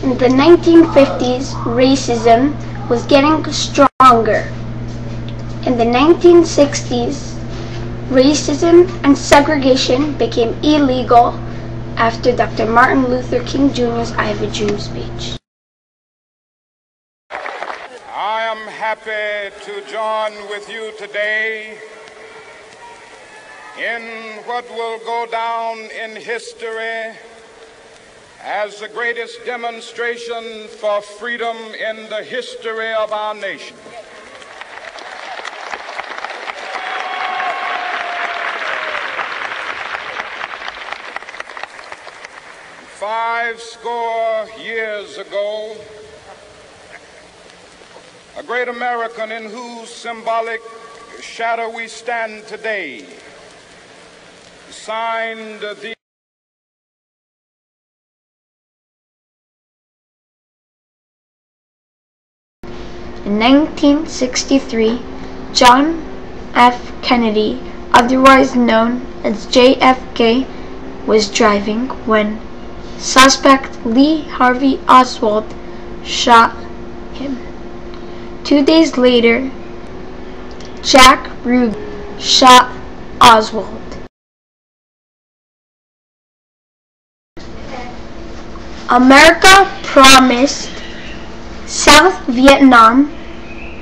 In the 1950s, racism was getting stronger. In the 1960s, racism and segregation became illegal after Dr. Martin Luther King Jr.'s I Have a Dream speech. I am happy to join with you today in what will go down in history as the greatest demonstration for freedom in the history of our nation. Five score years ago, a great American in whose symbolic shadow we stand today signed the In 1963, John F. Kennedy, otherwise known as JFK, was driving when suspect Lee Harvey Oswald shot him. 2 days later, Jack Ruby shot Oswald. America promised South Vietnam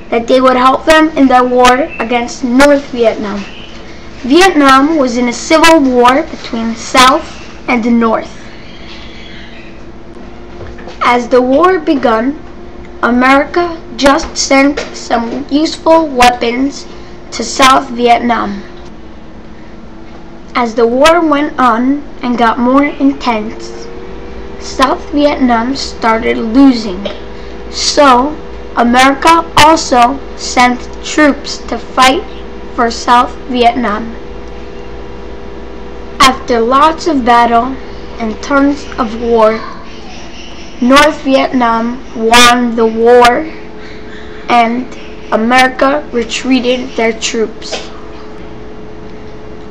that they would help them in their war against North Vietnam. Vietnam was in a civil war between South and North. As the war began, America just sent some useful weapons to South Vietnam. As the war went on and got more intense, South Vietnam started losing. So, America also sent troops to fight for South Vietnam. After lots of battle and tons of war, North Vietnam won the war and America retreated their troops.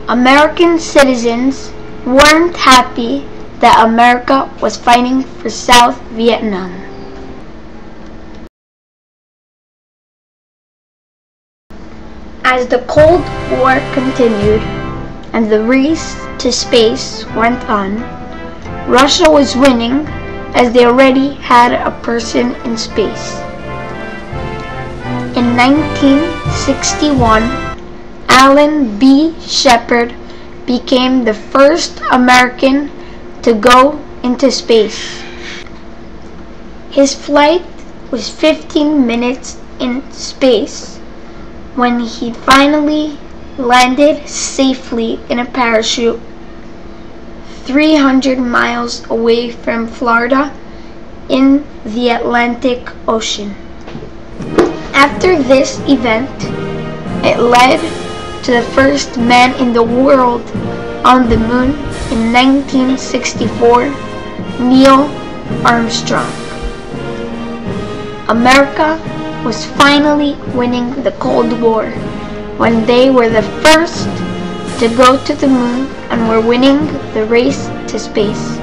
American citizens weren't happy that America was fighting for South Vietnam. As the Cold War continued and the race to space went on, Russia was winning as they already had a person in space. In 1961, Alan B. Shepard became the first American to go into space. His flight was 15 minutes in space when he finally landed safely in a parachute 300 miles away from Florida in the Atlantic Ocean. After this event, it led to the first man in the world on the moon in 1964, Neil Armstrong. America was finally winning the Cold War when they were the first to go to the moon and were winning the race to space.